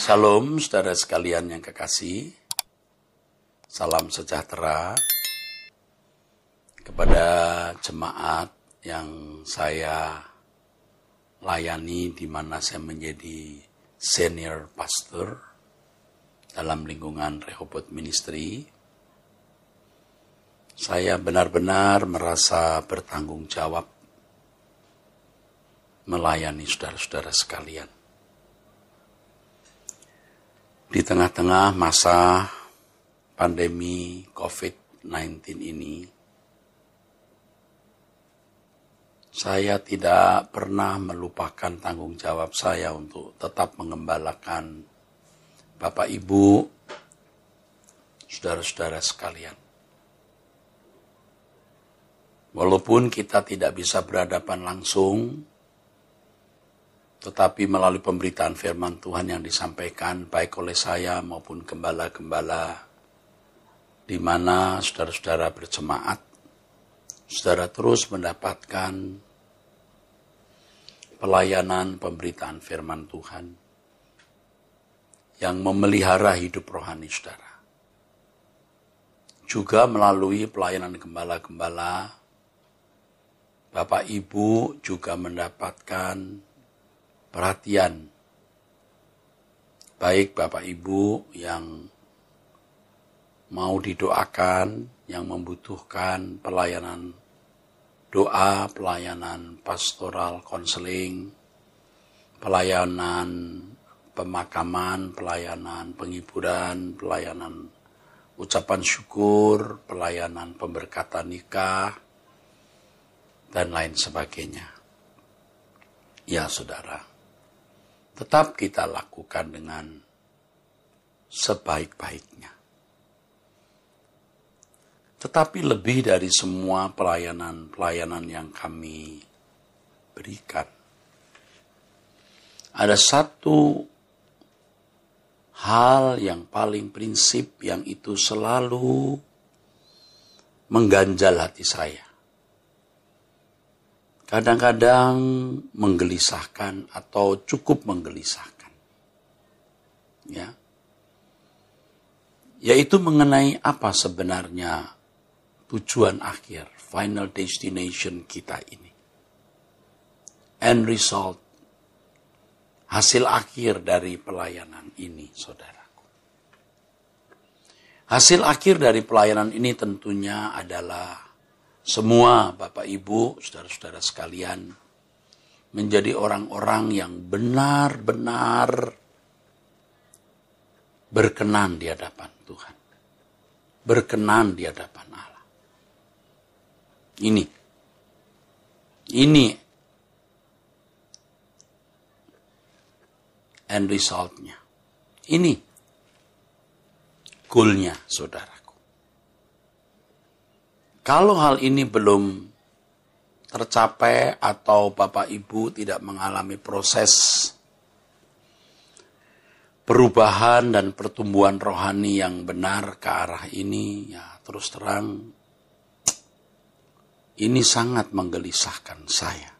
Shalom saudara sekalian yang kekasih, salam sejahtera kepada jemaat yang saya layani di mana saya menjadi senior pastor dalam lingkungan Rehoboth Ministry. Saya benar-benar merasa bertanggung jawab melayani saudara-saudara sekalian. Di tengah-tengah masa pandemi COVID-19 ini, saya tidak pernah melupakan tanggung jawab saya untuk tetap mengembalakan Bapak Ibu, saudara-saudara sekalian. Walaupun kita tidak bisa berhadapan langsung, tetapi melalui pemberitaan firman Tuhan yang disampaikan baik oleh saya maupun gembala-gembala, di mana saudara-saudara berjemaat, saudara terus mendapatkan pelayanan pemberitaan firman Tuhan yang memelihara hidup rohani saudara. Juga melalui pelayanan gembala-gembala, Bapak Ibu juga mendapatkan perhatian, baik Bapak Ibu yang mau didoakan, yang membutuhkan pelayanan doa, pelayanan pastoral konseling, pelayanan pemakaman, pelayanan penghiburan, pelayanan ucapan syukur, pelayanan pemberkatan nikah, dan lain sebagainya. Ya saudara, tetap kita lakukan dengan sebaik-baiknya. Tetapi lebih dari semua pelayanan-pelayanan yang kami berikan, ada satu hal yang paling prinsip yang itu selalu mengganjal hati saya. Kadang-kadang menggelisahkan atau cukup menggelisahkan. Ya. Yaitu mengenai apa sebenarnya tujuan akhir, final destination kita ini. End result, hasil akhir dari pelayanan ini, saudaraku. Hasil akhir dari pelayanan ini tentunya adalah semua Bapak Ibu, saudara-saudara sekalian, menjadi orang-orang yang benar-benar berkenan di hadapan Tuhan. Berkenan di hadapan Allah. Ini end result-nya. Ini goal-nya, saudara. Kalau hal ini belum tercapai atau Bapak Ibu tidak mengalami proses perubahan dan pertumbuhan rohani yang benar ke arah ini, ya terus terang, ini sangat menggelisahkan saya.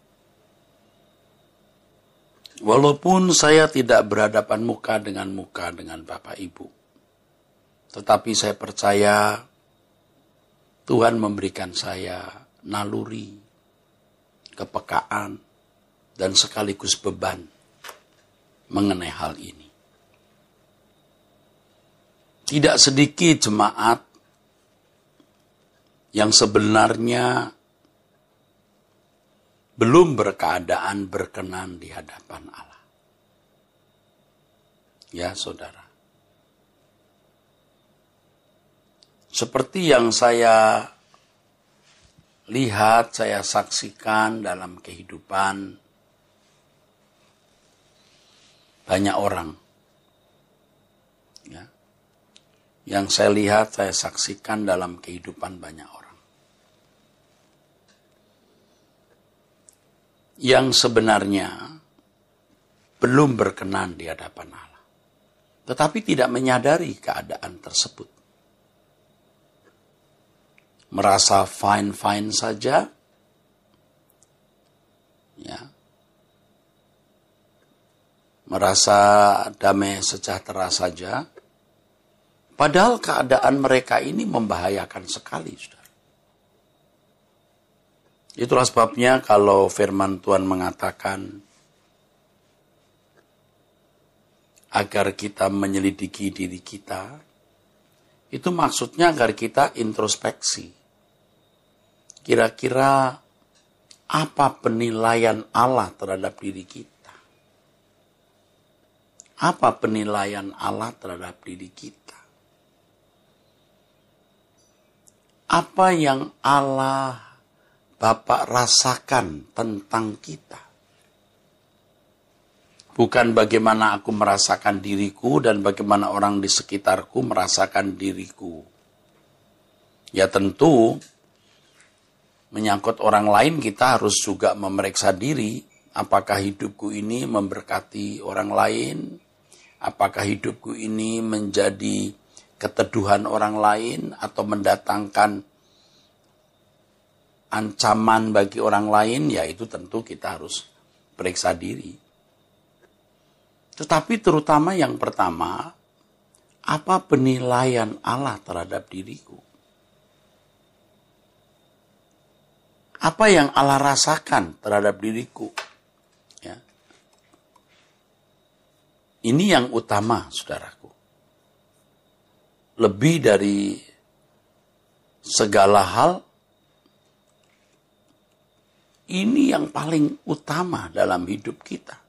Walaupun saya tidak berhadapan muka dengan Bapak Ibu, tetapi saya percaya Tuhan memberikan saya naluri, kepekaan, dan sekaligus beban mengenai hal ini. Tidak sedikit jemaat yang sebenarnya belum berkeadaan berkenan di hadapan Allah. Ya saudara. Seperti yang saya lihat, saya saksikan dalam kehidupan banyak orang. Ya. Yang saya lihat, saya saksikan dalam kehidupan banyak orang. Yang sebenarnya belum berkenan di hadapan Allah. Tetapi tidak menyadari keadaan tersebut. Merasa fine-fine saja, ya, merasa damai sejahtera saja, padahal keadaan mereka ini membahayakan sekali, saudara. Itulah sebabnya kalau firman Tuhan mengatakan agar kita menyelidiki diri kita, itu maksudnya agar kita introspeksi. Kira-kira apa penilaian Allah terhadap diri kita? Apa penilaian Allah terhadap diri kita? Apa yang Allah Bapa rasakan tentang kita? Bukan bagaimana aku merasakan diriku dan bagaimana orang di sekitarku merasakan diriku. Ya tentu, menyangkut orang lain kita harus juga memeriksa diri. Apakah hidupku ini memberkati orang lain? Apakah hidupku ini menjadi keteduhan orang lain atau mendatangkan ancaman bagi orang lain? Ya itu tentu kita harus periksa diri. Tetapi terutama yang pertama, apa penilaian Allah terhadap diriku? Apa yang Allah rasakan terhadap diriku? Ya. Ini yang utama, saudaraku. Lebih dari segala hal, ini yang paling utama dalam hidup kita.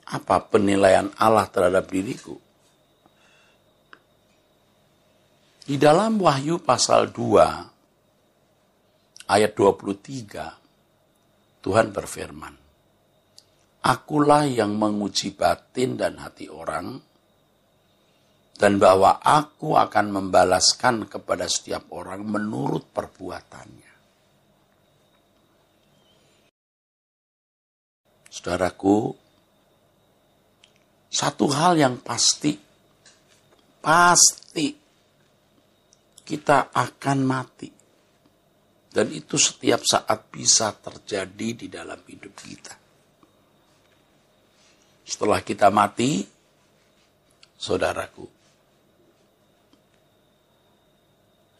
Apa penilaian Allah terhadap diriku? Di dalam Wahyu pasal 2, ayat 23, Tuhan berfirman, "Akulah yang menguji batin dan hati orang, dan bahwa aku akan membalaskan kepada setiap orang menurut perbuatannya." Saudaraku, satu hal yang pasti kita akan mati. Dan itu setiap saat bisa terjadi di dalam hidup kita. Setelah kita mati, saudaraku,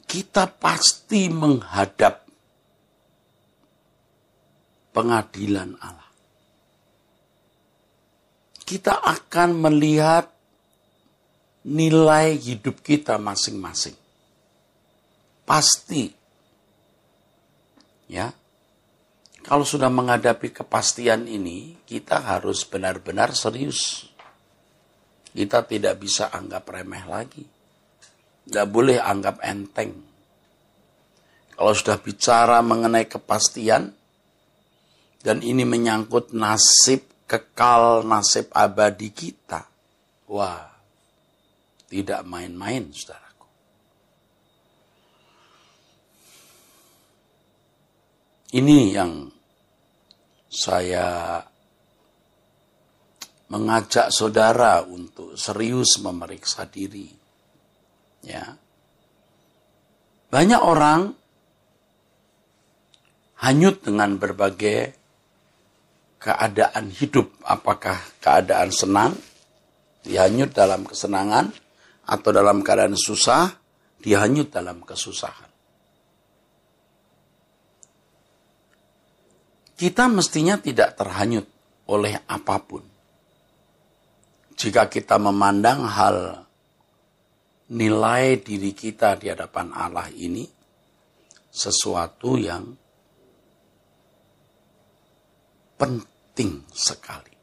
kita pasti menghadap pengadilan Allah. Kita akan melihat nilai hidup kita masing-masing. Pasti. Ya. Kalau sudah menghadapi kepastian ini, kita harus benar-benar serius. Kita tidak bisa anggap remeh lagi. Tidak boleh anggap enteng. Kalau sudah bicara mengenai kepastian, dan ini menyangkut nasib kekal, nasib abadi kita. Wah, tidak main-main, saudaraku. Ini yang saya mengajak saudara untuk serius memeriksa diri. Ya. Banyak orang hanyut dengan berbagai keadaan hidup, apakah keadaan senang, dia hanyut dalam kesenangan, atau dalam keadaan susah, dia hanyut dalam kesusahan. Kita mestinya tidak terhanyut oleh apapun. Jika kita memandang hal nilai diri kita di hadapan Allah ini sesuatu yang penting sekali.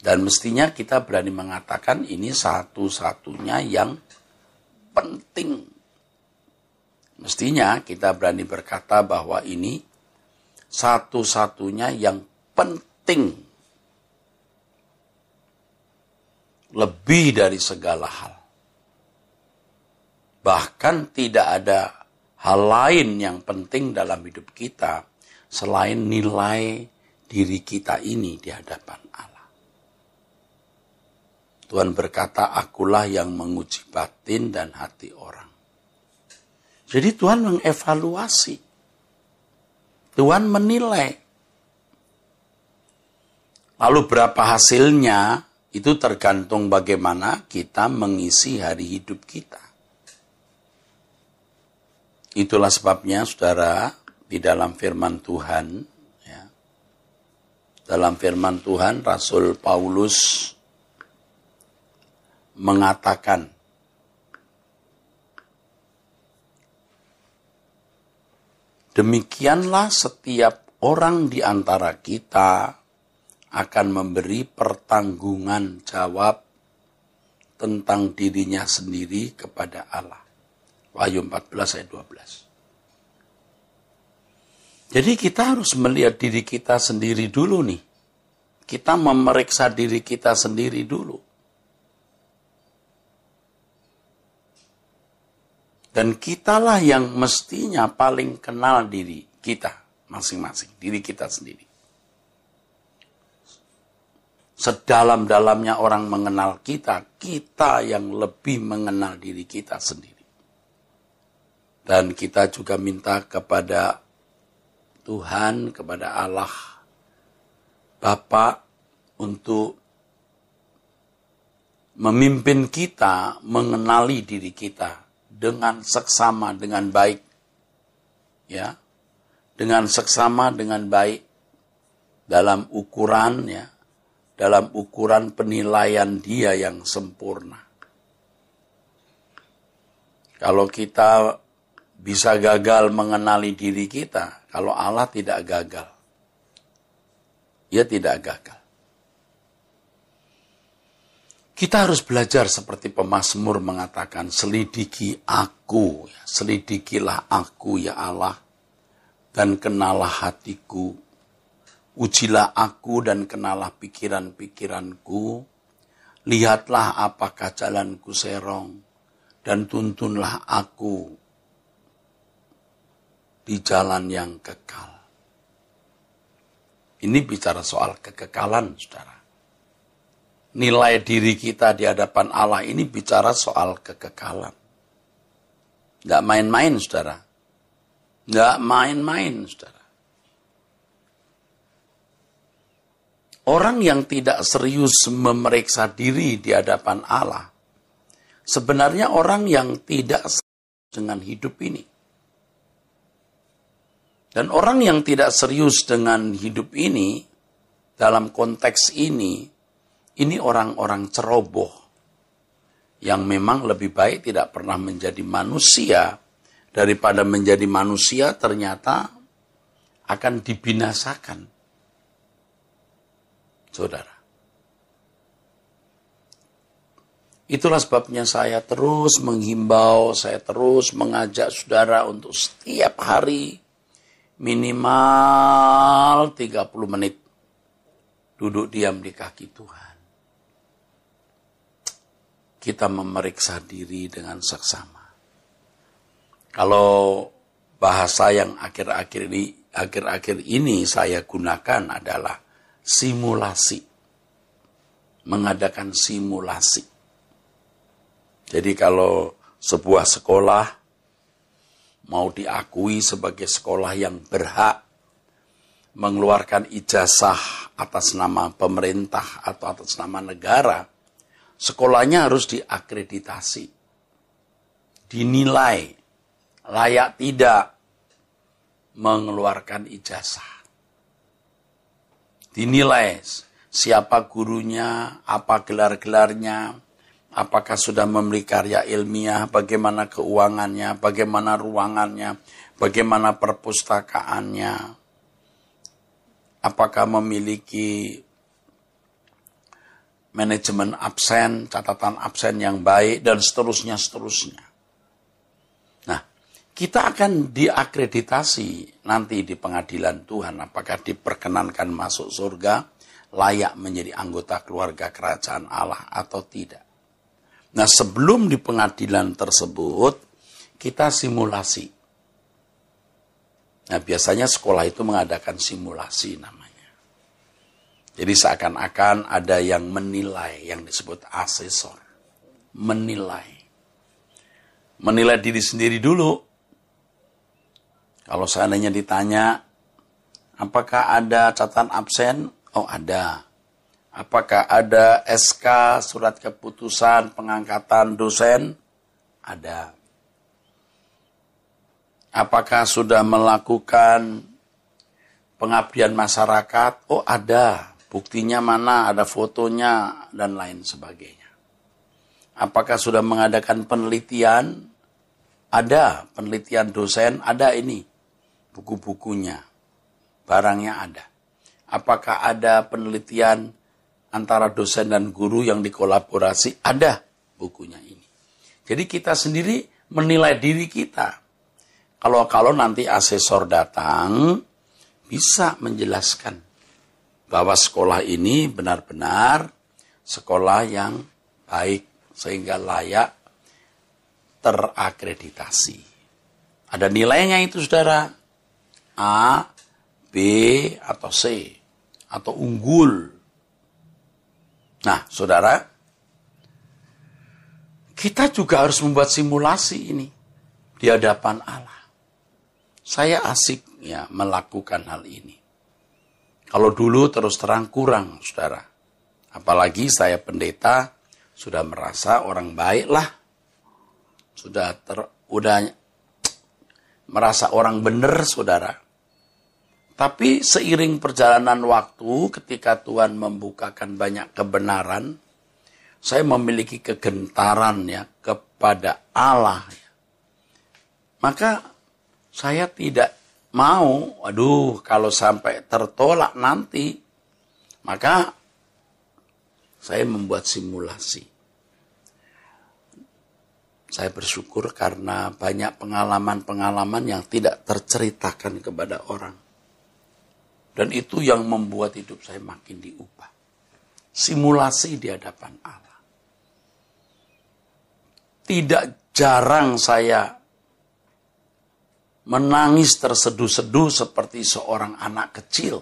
Dan mestinya kita berani mengatakan ini satu-satunya yang penting. Mestinya kita berani berkata bahwa ini satu-satunya yang penting. Lebih dari segala hal. Bahkan tidak ada hal lain yang penting dalam hidup kita selain nilai diri kita ini di hadapan Allah. Tuhan berkata, akulah yang menguji batin dan hati orang. Jadi Tuhan mengevaluasi. Tuhan menilai. Lalu berapa hasilnya, itu tergantung bagaimana kita mengisi hari hidup kita. Itulah sebabnya, saudara, di dalam firman Tuhan, ya, dalam firman Tuhan, Rasul Paulus mengatakan, demikianlah setiap orang di antara kita akan memberi pertanggungan jawab tentang dirinya sendiri kepada Allah. Wahyu 14 ayat 12. Jadi kita harus melihat diri kita sendiri dulu nih. Kita memeriksa diri kita sendiri dulu. Dan kitalah yang mestinya paling kenal diri kita masing-masing, diri kita sendiri. Sedalam-dalamnya orang mengenal kita, kita yang lebih mengenal diri kita sendiri. Dan kita juga minta kepada Tuhan, kepada Allah, Bapa, untuk memimpin kita mengenali diri kita dengan seksama, dengan baik. Ya, dengan seksama, dengan baik. Dalam ukuran, ya, dalam ukuran penilaian Dia yang sempurna. Kalau kita bisa gagal mengenali diri kita, kalau Allah tidak gagal, Dia tidak gagal. Kita harus belajar seperti pemazmur mengatakan, selidiki aku, ya, selidikilah aku ya Allah, dan kenalah hatiku. Ujilah aku dan kenalah pikiran-pikiranku. Lihatlah apakah jalanku serong. Dan tuntunlah aku di jalan yang kekal. Ini bicara soal kekekalan, saudara. Nilai diri kita di hadapan Allah ini bicara soal kekekalan. Nggak main-main, saudara. Nggak main-main, saudara. Orang yang tidak serius memeriksa diri di hadapan Allah, sebenarnya orang yang tidak serius dengan hidup ini. Dan orang yang tidak serius dengan hidup ini, dalam konteks ini orang-orang ceroboh, yang memang lebih baik tidak pernah menjadi manusia, daripada menjadi manusia ternyata akan dibinasakan. Saudara. Itulah sebabnya saya terus menghimbau, saya terus mengajak saudara untuk setiap hari minimal 30 menit duduk diam di kaki Tuhan. Kita memeriksa diri dengan seksama. Kalau bahasa yang akhir-akhir ini saya gunakan adalah simulasi, mengadakan simulasi. Jadi kalau sebuah sekolah mau diakui sebagai sekolah yang berhak mengeluarkan ijazah atas nama pemerintah atau atas nama negara, sekolahnya harus diakreditasi, dinilai layak tidak mengeluarkan ijazah. Dinilai siapa gurunya, apa gelar-gelarnya, apakah sudah memiliki karya ilmiah, bagaimana keuangannya, bagaimana ruangannya, bagaimana perpustakaannya, apakah memiliki manajemen absen, catatan absen yang baik, dan seterusnya. Nah, kita akan diakreditasi nanti di pengadilan Tuhan, apakah diperkenankan masuk surga, layak menjadi anggota keluarga kerajaan Allah atau tidak. Nah, sebelum di pengadilan tersebut, kita simulasi. Nah, biasanya sekolah itu mengadakan simulasi namanya. Jadi seakan-akan ada yang menilai, yang disebut asesor. Menilai diri sendiri dulu. Kalau seandainya ditanya, apakah ada catatan absen? Oh, ada. Apakah ada SK, surat keputusan pengangkatan dosen? Ada. Apakah sudah melakukan pengabdian masyarakat? Oh ada. Buktinya mana? Ada fotonya dan lain sebagainya. Apakah sudah mengadakan penelitian? Ada. Penelitian dosen? Ada ini. Buku-bukunya. Barangnya ada. Apakah ada penelitian antara dosen dan guru yang dikolaborasi? Ada bukunya ini. Jadi kita sendiri menilai diri kita. Kalau nanti asesor datang, bisa menjelaskan bahwa sekolah ini benar-benar sekolah yang baik sehingga layak terakreditasi. Ada nilainya itu saudara. A, B, atau C, atau unggul. Nah, saudara, kita juga harus membuat simulasi ini di hadapan Allah. Saya asik ya melakukan hal ini. Kalau dulu terus terang kurang, saudara. Apalagi saya pendeta sudah merasa orang baik lah. Sudah merasa orang benar, saudara. Tapi seiring perjalanan waktu, ketika Tuhan membukakan banyak kebenaran, saya memiliki kegentaran ya kepada Allah. Maka saya tidak mau, kalau sampai tertolak nanti, maka saya membuat simulasi. Saya bersyukur karena banyak pengalaman-pengalaman yang tidak terceritakan kepada orang. Dan itu yang membuat hidup saya makin diubah. Simulasi di hadapan Allah. Tidak jarang saya menangis terseduh-seduh seperti seorang anak kecil.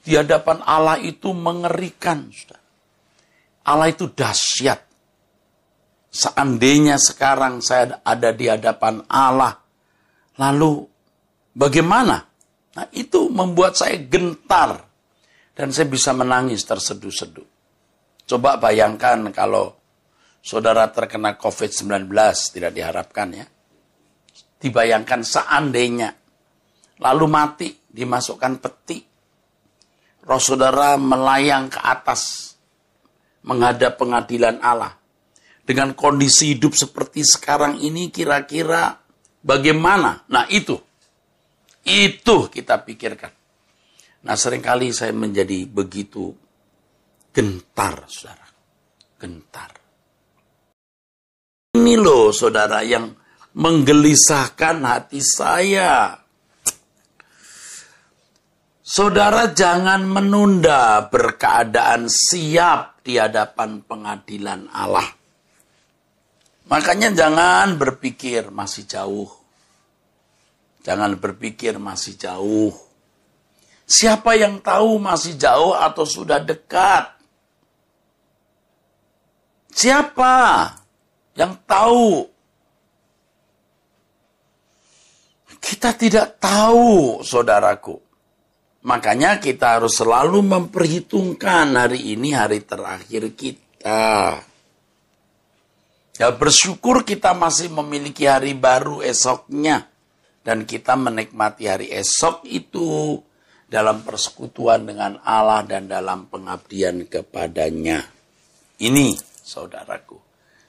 Di hadapan Allah itu mengerikan. Allah itu dahsyat. Seandainya sekarang saya ada di hadapan Allah, lalu bagaimana? Nah, itu membuat saya gentar dan saya bisa menangis terseduh-seduh. Coba bayangkan kalau saudara terkena COVID-19, tidak diharapkan ya. Dibayangkan seandainya, lalu mati, dimasukkan peti. Roh saudara melayang ke atas, menghadap pengadilan Allah. Dengan kondisi hidup seperti sekarang ini kira-kira bagaimana? Nah itu kita pikirkan. Nah seringkali saya menjadi begitu gentar, saudara. Gentar. Ini loh saudara yang menggelisahkan hati saya. Saudara jangan menunda berkeadaan siap di hadapan pengadilan Allah. Makanya jangan berpikir masih jauh. Jangan berpikir masih jauh. Siapa yang tahu masih jauh atau sudah dekat? Siapa yang tahu? Kita tidak tahu, saudaraku. Makanya kita harus selalu memperhitungkan hari ini hari terakhir kita. Ya bersyukur kita masih memiliki hari baru esoknya. Dan kita menikmati hari esok itu dalam persekutuan dengan Allah dan dalam pengabdian kepadanya. Ini saudaraku,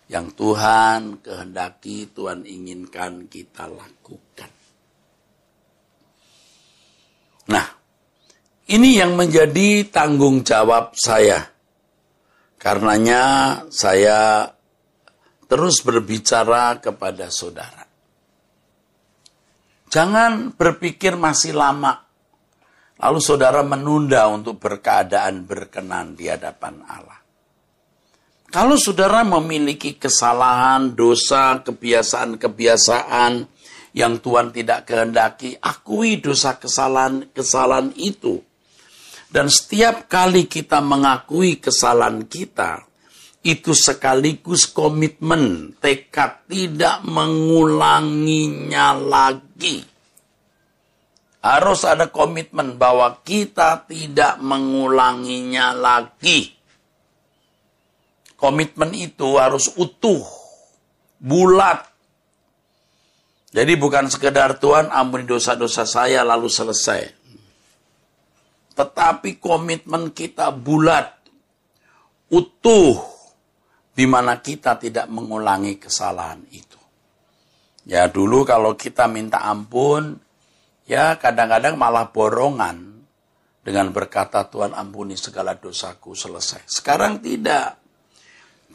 yang Tuhan kehendaki, Tuhan inginkan kita lakukan. Nah, ini yang menjadi tanggung jawab saya. Karenanya saya terus berbicara kepada saudara. Jangan berpikir masih lama. Lalu saudara menunda untuk berkeadaan berkenan di hadapan Allah. Kalau saudara memiliki kesalahan, dosa, kebiasaan-kebiasaan yang Tuhan tidak kehendaki, akui dosa kesalahan itu. Dan setiap kali kita mengakui kesalahan kita, itu sekaligus komitmen, tekad tidak mengulanginya lagi. Harus ada komitmen bahwa kita tidak mengulanginya lagi. Komitmen itu harus utuh, bulat. Jadi bukan sekedar Tuhan ampuni dosa-dosa saya lalu selesai. Tetapi komitmen kita bulat, utuh, di mana kita tidak mengulangi kesalahan itu. Ya dulu kalau kita minta ampun, ya kadang-kadang malah borongan dengan berkata Tuhan ampuni segala dosaku selesai. Sekarang tidak.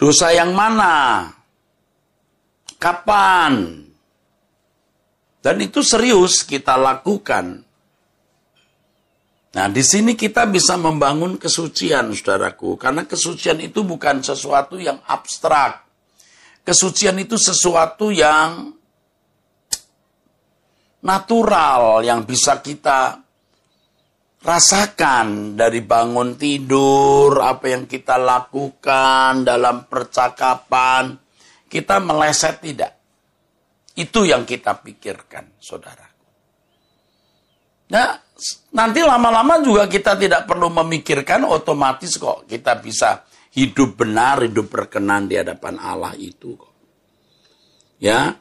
Dosa yang mana? Kapan? Dan itu serius kita lakukan. Nah, di sini kita bisa membangun kesucian, saudaraku. Karena kesucian itu bukan sesuatu yang abstrak. Kesucian itu sesuatu yang natural, yang bisa kita rasakan dari bangun tidur, apa yang kita lakukan dalam percakapan. Kita meleset tidak. Itu yang kita pikirkan, saudaraku. Nah, nanti lama-lama juga kita tidak perlu memikirkan, otomatis kok kita bisa hidup benar, hidup berkenan di hadapan Allah itu kok. Ya,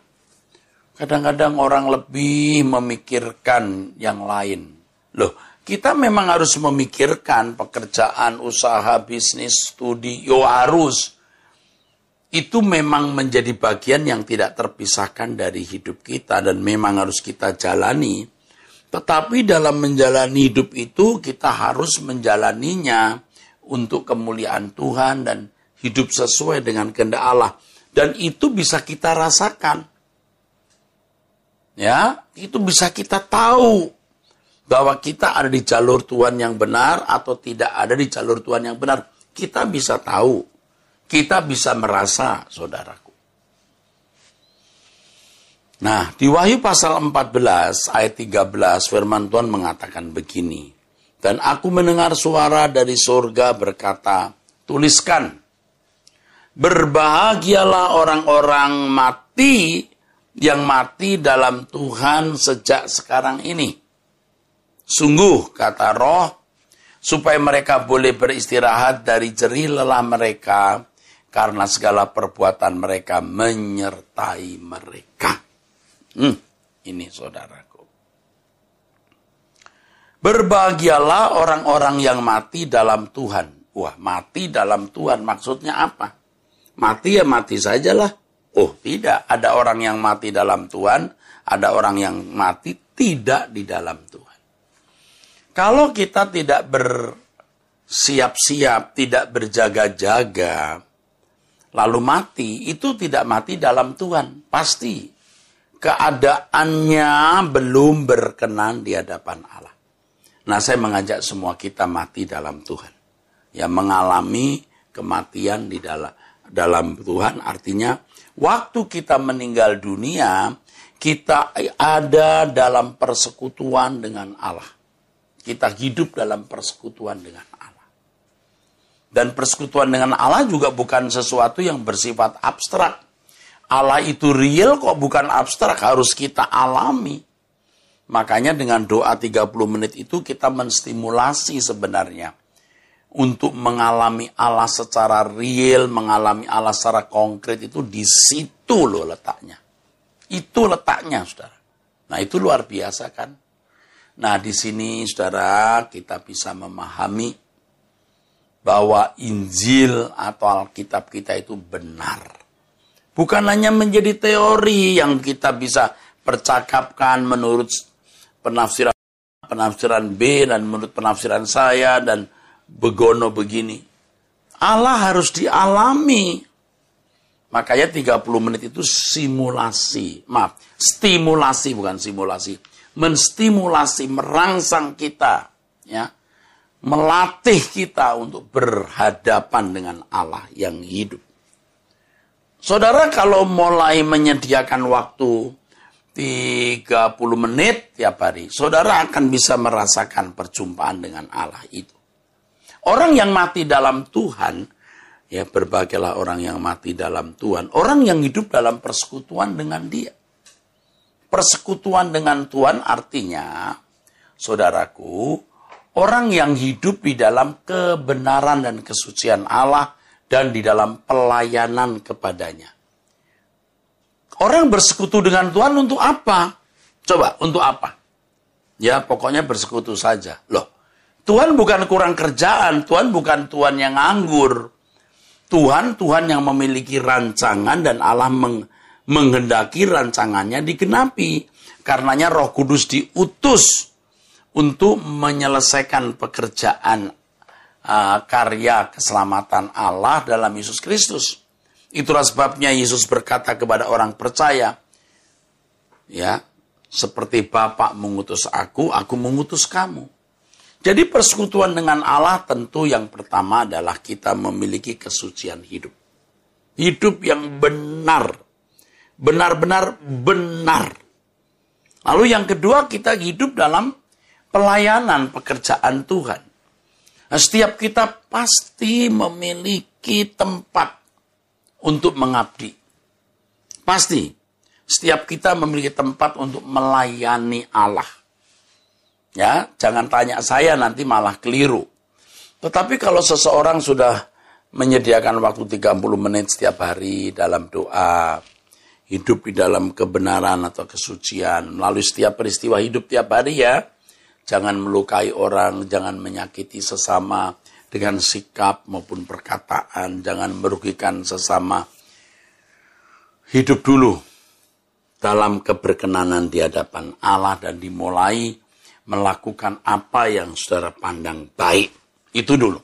kadang-kadang orang lebih memikirkan yang lain. Loh, kita memang harus memikirkan pekerjaan, usaha, bisnis, studi, harus. Itu memang menjadi bagian yang tidak terpisahkan dari hidup kita dan memang harus kita jalani. Tetapi dalam menjalani hidup itu kita harus menjalaninya untuk kemuliaan Tuhan dan hidup sesuai dengan kehendak Allah. Dan itu bisa kita rasakan. Ya, itu bisa kita tahu bahwa kita ada di jalur Tuhan yang benar atau tidak ada di jalur Tuhan yang benar. Kita bisa tahu. Kita bisa merasa, saudaraku. Nah, di Wahyu pasal 14 ayat 13 firman Tuhan mengatakan begini. Dan aku mendengar suara dari surga berkata, tuliskan, berbahagialah orang-orang mati yang mati dalam Tuhan sejak sekarang ini. Sungguh, kata Roh, supaya mereka boleh beristirahat dari jerih lelah mereka, karena segala perbuatan mereka menyertai mereka. Ini saudaraku. Berbahagialah orang-orang yang mati dalam Tuhan. Wah, mati dalam Tuhan maksudnya apa? Mati ya mati sajalah. Oh tidak, ada orang yang mati dalam Tuhan, ada orang yang mati tidak di dalam Tuhan. Kalau kita tidak bersiap-siap, tidak berjaga-jaga, lalu mati, itu tidak mati dalam Tuhan. Pasti keadaannya belum berkenan di hadapan Allah. Nah, saya mengajak semua kita mati dalam Tuhan. Ya, mengalami kematian di dalam Tuhan artinya waktu kita meninggal dunia, kita ada dalam persekutuan dengan Allah. Kita hidup dalam persekutuan dengan Allah. Dan persekutuan dengan Allah juga bukan sesuatu yang bersifat abstrak. Allah itu real kok bukan abstrak, harus kita alami. Makanya dengan doa 30 menit itu kita menstimulasi sebenarnya. Untuk mengalami Allah secara real, mengalami Allah secara konkret itu di situ loh letaknya. Itu letaknya, saudara. Nah itu luar biasa kan. Nah di sini saudara kita bisa memahami bahwa Injil atau Alkitab kita itu benar. Bukan hanya menjadi teori yang kita bisa percakapkan menurut penafsiran B dan menurut penafsiran saya dan begono begini. Allah harus dialami. Makanya 30 menit itu stimulasi bukan simulasi. Menstimulasi, merangsang kita, ya. Melatih kita untuk berhadapan dengan Allah yang hidup. Saudara kalau mulai menyediakan waktu 30 menit tiap hari, saudara akan bisa merasakan perjumpaan dengan Allah itu. Orang yang mati dalam Tuhan, ya berbahagialah orang yang mati dalam Tuhan. Orang yang hidup dalam persekutuan dengan Dia. Persekutuan dengan Tuhan artinya saudaraku, orang yang hidup di dalam kebenaran dan kesucian Allah dan di dalam pelayanan kepadanya. Orang bersekutu dengan Tuhan untuk apa? Coba, untuk apa? Ya, pokoknya bersekutu saja. Loh, Tuhan bukan kurang kerjaan, Tuhan bukan Tuhan yang nganggur. Tuhan yang memiliki rancangan dan Allah menghendaki rancangannya digenapi. Karenanya Roh Kudus diutus untuk menyelesaikan pekerjaan karya keselamatan Allah dalam Yesus Kristus. Itulah sebabnya Yesus berkata kepada orang percaya, ya, seperti Bapa mengutus aku mengutus kamu. Jadi persekutuan dengan Allah tentu yang pertama adalah kita memiliki kesucian hidup. Hidup yang benar. Benar-benar benar. Lalu yang kedua, kita hidup dalam pelayanan pekerjaan Tuhan. Nah, setiap kita pasti memiliki tempat untuk mengabdi. Pasti. Setiap kita memiliki tempat untuk melayani Allah. Ya, jangan tanya saya nanti malah keliru. Tetapi kalau seseorang sudah menyediakan waktu 30 menit setiap hari dalam doa, hidup di dalam kebenaran atau kesucian, melalui setiap peristiwa hidup tiap hari ya, jangan melukai orang, jangan menyakiti sesama dengan sikap maupun perkataan, jangan merugikan sesama. Hidup dulu dalam keberkenanan di hadapan Allah dan dimulai melakukan apa yang saudara pandang baik. Itu dulu.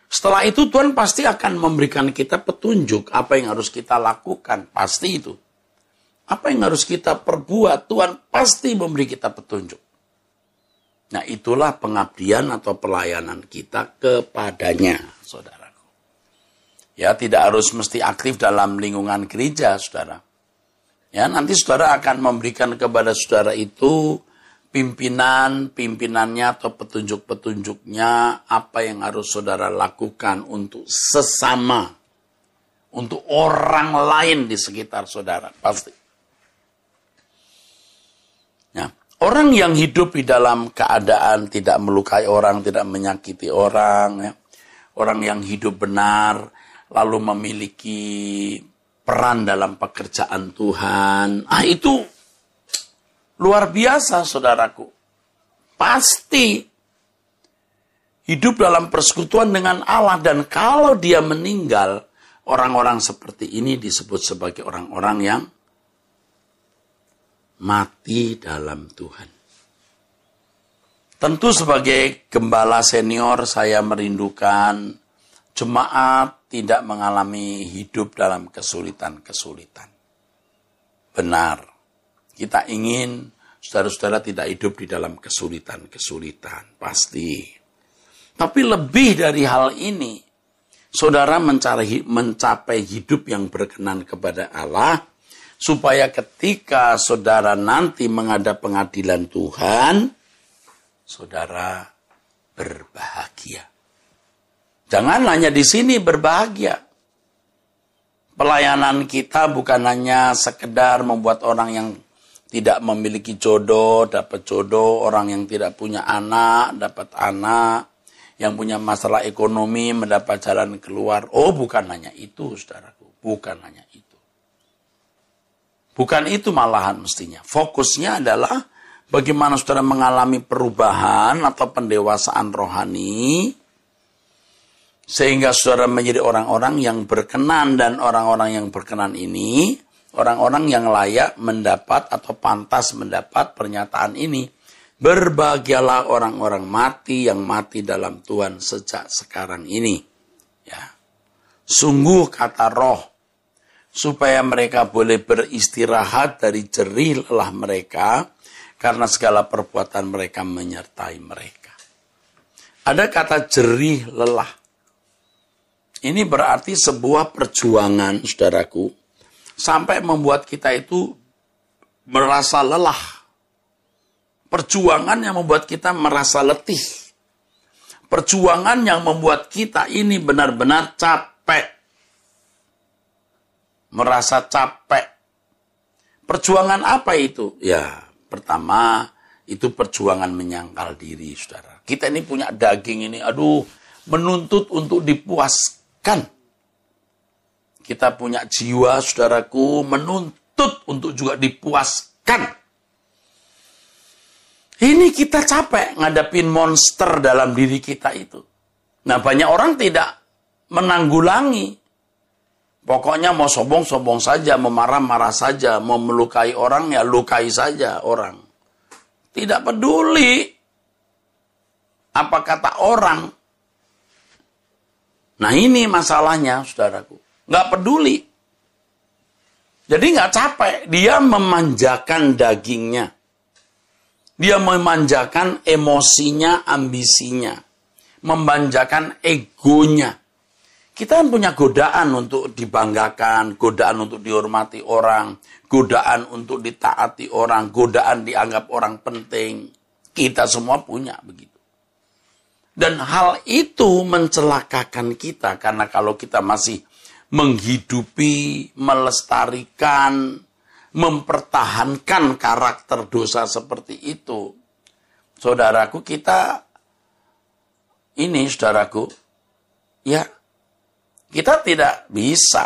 Setelah itu Tuhan pasti akan memberikan kita petunjuk apa yang harus kita lakukan. Pasti itu. Apa yang harus kita perbuat, Tuhan pasti memberi kita petunjuk. Nah, itulah pengabdian atau pelayanan kita kepadanya, saudaraku. Ya, tidak harus mesti aktif dalam lingkungan gereja, saudara. Ya, nanti saudara akan memberikan kepada saudara itu pimpinannya atau petunjuk-petunjuknya, apa yang harus saudara lakukan untuk sesama, untuk orang lain di sekitar saudara, pasti. Nah, orang yang hidup di dalam keadaan tidak melukai orang, tidak menyakiti orang, ya. Orang yang hidup benar, lalu memiliki peran dalam pekerjaan Tuhan. Itu luar biasa, saudaraku. Pasti hidup dalam persekutuan dengan Allah. Dan kalau dia meninggal, orang-orang seperti ini disebut sebagai orang-orang yang mati dalam Tuhan. Tentu sebagai gembala senior saya merindukan jemaat tidak mengalami hidup dalam kesulitan-kesulitan. Benar, kita ingin saudara-saudara tidak hidup di dalam kesulitan-kesulitan, pasti. Tapi lebih dari hal ini, saudara mencapai hidup yang berkenan kepada Allah, supaya ketika saudara nanti menghadap pengadilan Tuhan, saudara berbahagia. Jangan hanya di sini berbahagia. Pelayanan kita bukan hanya sekedar membuat orang yang tidak memiliki jodoh, dapat jodoh, orang yang tidak punya anak, dapat anak, yang punya masalah ekonomi, mendapat jalan keluar. Oh, bukan hanya itu, saudaraku. Bukan hanya itu. Bukan itu malahan mestinya. Fokusnya adalah bagaimana saudara mengalami perubahan atau pendewasaan rohani, sehingga saudara menjadi orang-orang yang berkenan, dan orang-orang yang berkenan ini, orang-orang yang layak mendapat atau pantas mendapat pernyataan ini. Berbahagialah orang-orang mati yang mati dalam Tuhan sejak sekarang ini. Ya. Sungguh kata Roh, supaya mereka boleh beristirahat dari jerih lelah mereka, karena segala perbuatan mereka menyertai mereka. Ada kata jerih lelah. Ini berarti sebuah perjuangan, saudaraku, sampai membuat kita itu merasa lelah. Perjuangan yang membuat kita merasa letih. Perjuangan yang membuat kita ini benar-benar capek. Merasa capek. Perjuangan apa itu? Ya, pertama Itu perjuangan menyangkal diri, saudara. Kita ini punya daging ini, menuntut untuk dipuaskan. Kita punya jiwa, saudaraku, menuntut untuk juga dipuaskan. Ini kita capek ngadapin monster dalam diri kita itu. Nah, banyak orang tidak menanggulangi. Pokoknya mau sombong-sombong saja, mau marah-marah saja, mau melukai orang, ya lukai saja orang. Tidak peduli apa kata orang. Nah, ini masalahnya, saudaraku. Nggak peduli. Jadi nggak capek. Dia memanjakan dagingnya. Dia memanjakan emosinya, ambisinya. Memanjakan egonya. Kita kan punya godaan untuk dibanggakan, godaan untuk dihormati orang, godaan untuk ditaati orang, godaan dianggap orang penting. Kita semua punya begitu. Dan hal itu mencelakakan kita, karena kalau kita masih menghidupi, melestarikan, mempertahankan karakter dosa seperti itu, saudaraku, kita tidak bisa.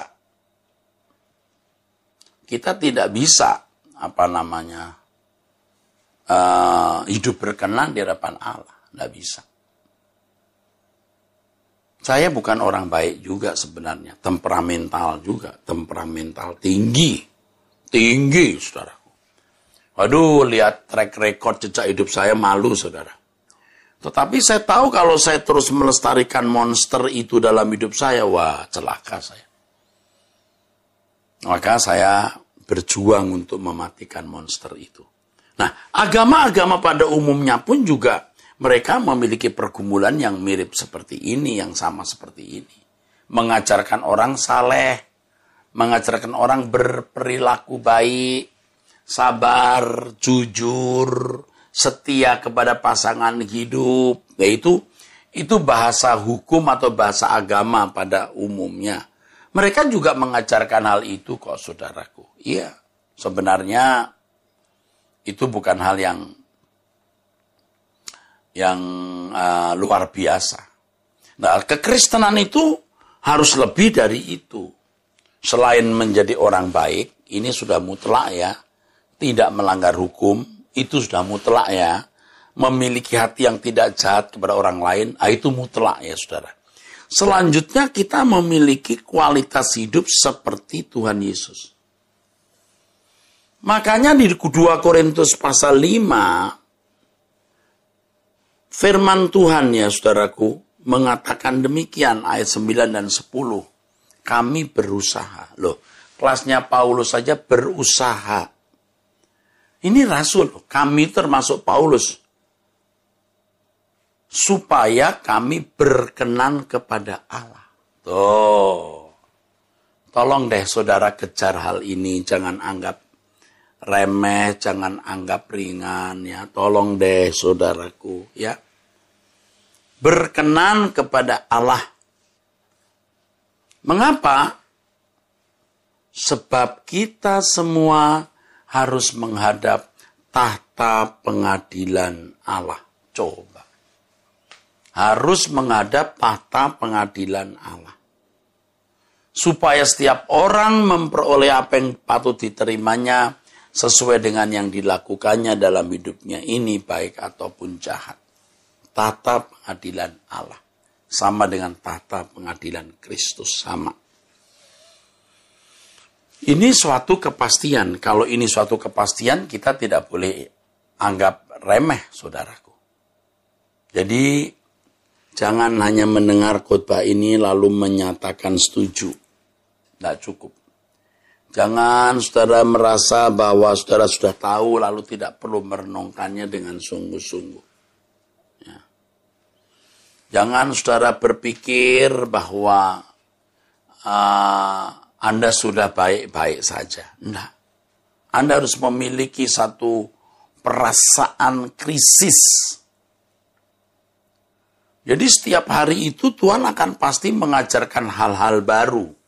Kita tidak bisa, hidup berkenan di hadapan Allah. Tidak bisa. Saya bukan orang baik juga sebenarnya. Temperamental juga. Temperamental tinggi. Tinggi, saudaraku. Waduh, lihat track record jejak hidup saya, malu, saudara. Tetapi saya tahu kalau saya terus melestarikan monster itu dalam hidup saya, wah, celaka saya. Maka saya berjuang untuk mematikan monster itu. Nah, agama-agama pada umumnya pun juga mereka memiliki pergumulan yang mirip seperti ini, yang sama seperti ini. Mengajarkan orang saleh, mengajarkan orang berperilaku baik, sabar, jujur, setia kepada pasangan hidup. Yaitu itu bahasa hukum atau bahasa agama pada umumnya. Mereka juga mengajarkan hal itu kok, saudaraku. Iya, sebenarnya itu bukan hal yang luar biasa. Nah, kekristenan itu harus lebih dari itu. Selain menjadi orang baik, ini sudah mutlak ya. Tidak melanggar hukum, itu sudah mutlak ya. Memiliki hati yang tidak jahat kepada orang lain, itu mutlak ya, saudara. Selanjutnya kita memiliki kualitas hidup seperti Tuhan Yesus. Makanya di 2 Korintus pasal 5, firman Tuhan ya, saudaraku, mengatakan demikian, ayat 9 dan 10. Kami berusaha. Loh, kelasnya Paulus saja berusaha. Ini rasul, kami termasuk Paulus. Supaya kami berkenan kepada Allah. Tolong deh saudara kejar hal ini, jangan anggap remeh, jangan anggap ringan ya. Tolong deh saudaraku ya. Berkenan kepada Allah. Mengapa? Sebab kita semua harus menghadap tahta pengadilan Allah. Coba. Harus menghadap tahta pengadilan Allah. Supaya setiap orang memperoleh apa yang patut diterimanya sesuai dengan yang dilakukannya dalam hidupnya ini, baik ataupun jahat. Tahta pengadilan Allah. Sama dengan tahta pengadilan Kristus, sama. Ini suatu kepastian. Kalau ini suatu kepastian, kita tidak boleh anggap remeh, saudaraku. Jadi, jangan hanya mendengar khotbah ini lalu menyatakan setuju. Tidak cukup. Jangan saudara merasa bahwa saudara sudah tahu lalu tidak perlu merenungkannya dengan sungguh-sungguh. Ya. Jangan saudara berpikir bahwa Anda sudah baik-baik saja. Tidak. Anda harus memiliki satu perasaan krisis. Jadi setiap hari itu Tuhan akan pasti mengajarkan hal-hal baru.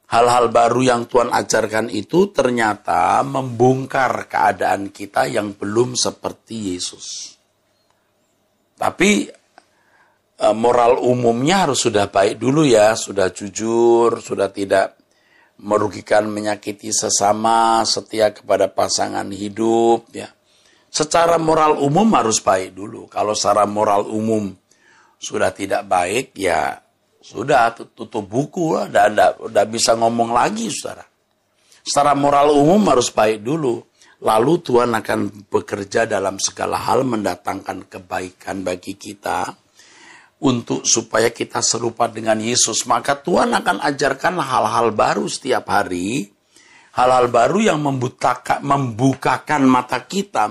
Hal-hal baru yang Tuhan ajarkan itu ternyata membongkar keadaan kita yang belum seperti Yesus. Tapi moral umumnya harus sudah baik dulu ya, sudah jujur, sudah tidak merugikan, menyakiti sesama, setia kepada pasangan hidup ya. Secara moral umum harus baik dulu. Kalau secara moral umum sudah tidak baik ya sudah tutup buku lah, udah bisa ngomong lagi saudara. Secara moral umum harus baik dulu. Lalu Tuhan akan bekerja dalam segala hal mendatangkan kebaikan bagi kita untuk supaya kita serupa dengan Yesus. Maka Tuhan akan ajarkan hal-hal baru setiap hari. Hal-hal baru yang membukakan mata kita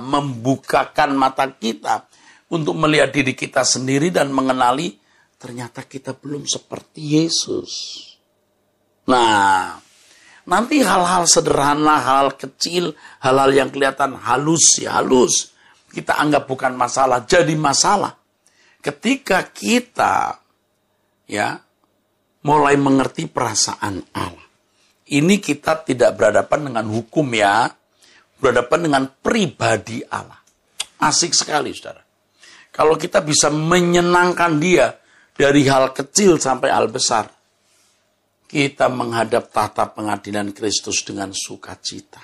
untuk melihat diri kita sendiri dan mengenali ternyata kita belum seperti Yesus. Nah, nanti hal-hal sederhana, hal kecil, hal-hal yang kelihatan halus, kita anggap bukan masalah, jadi masalah. Ketika kita mulai mengerti perasaan Allah. Ini kita tidak berhadapan dengan hukum ya, berhadapan dengan pribadi Allah. Asik sekali saudara. Kalau kita bisa menyenangkan dia, dari hal kecil sampai hal besar, kita menghadap tahta pengadilan Kristus dengan sukacita.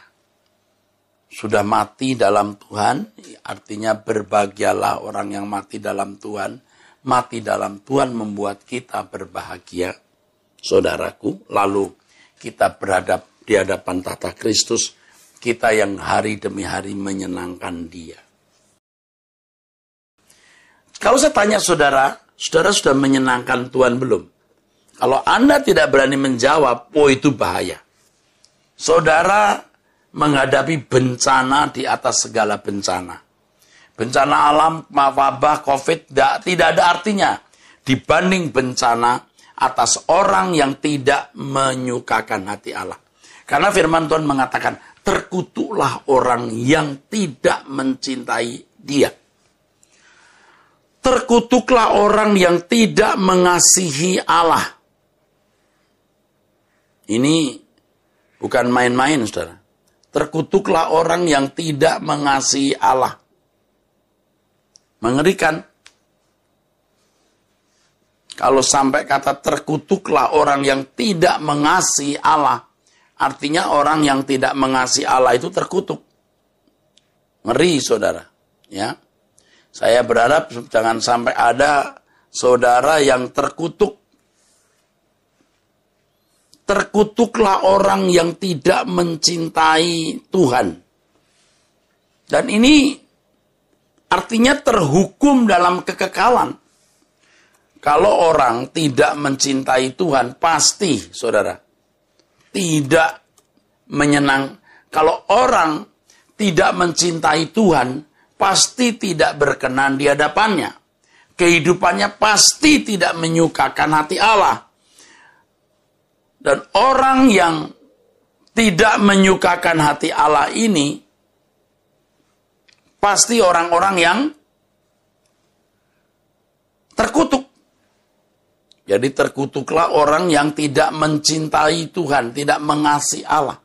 Sudah mati dalam Tuhan, artinya berbahagialah orang yang mati dalam Tuhan. Mati dalam Tuhan membuat kita berbahagia, saudaraku. Lalu kita berhadap di hadapan tahta Kristus, kita yang hari demi hari menyenangkan dia. Kalau saya tanya saudara sudah menyenangkan Tuhan belum? Kalau Anda tidak berani menjawab, itu bahaya. Saudara menghadapi bencana di atas segala bencana. Bencana alam, wabah, COVID, tidak ada artinya dibanding bencana atas orang yang tidak menyukakan hati Allah. Karena firman Tuhan mengatakan, terkutuklah orang yang tidak mencintai dia. Terkutuklah orang yang tidak mengasihi Allah. Ini bukan main-main, saudara. Terkutuklah orang yang tidak mengasihi Allah. Mengerikan. Kalau sampai kata terkutuklah orang yang tidak mengasihi Allah, artinya orang yang tidak mengasihi Allah itu terkutuk. Ngeri, saudara. Ya. Saya berharap jangan sampai ada saudara yang terkutuk. Terkutuklah orang yang tidak mencintai Tuhan. Dan ini artinya terhukum dalam kekekalan. Kalau orang tidak mencintai Tuhan, pasti, saudara, tidak menyenang. Kalau orang tidak mencintai Tuhan, pasti tidak berkenan di hadapannya. Kehidupannya pasti tidak menyukakan hati Allah. Dan orang yang tidak menyukakan hati Allah ini, pasti orang-orang yang terkutuk. Jadi terkutuklah orang yang tidak mencintai Tuhan, tidak mengasihi Allah.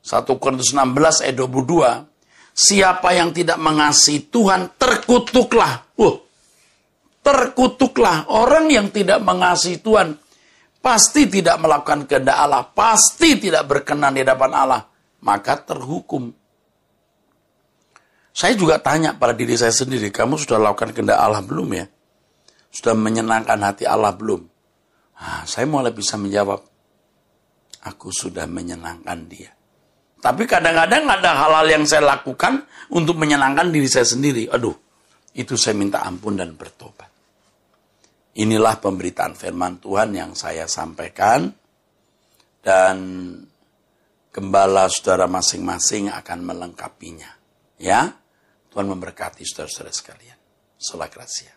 1 Korintus 16 ayat 22. Siapa yang tidak mengasihi Tuhan, terkutuklah. Terkutuklah. Orang yang tidak mengasihi Tuhan, pasti tidak melakukan kehendak Allah, pasti tidak berkenan di hadapan Allah, maka terhukum. Saya juga tanya pada diri saya sendiri, kamu sudah lakukan kehendak Allah belum ya? Sudah menyenangkan hati Allah belum? Saya mulai bisa menjawab, aku sudah menyenangkan dia. Tapi kadang-kadang ada hal-hal yang saya lakukan untuk menyenangkan diri saya sendiri. Itu saya minta ampun dan bertobat. Inilah pemberitaan firman Tuhan yang saya sampaikan. Dan gembala saudara masing-masing akan melengkapinya. Ya, Tuhan memberkati saudara-saudara sekalian. Sola Gracia.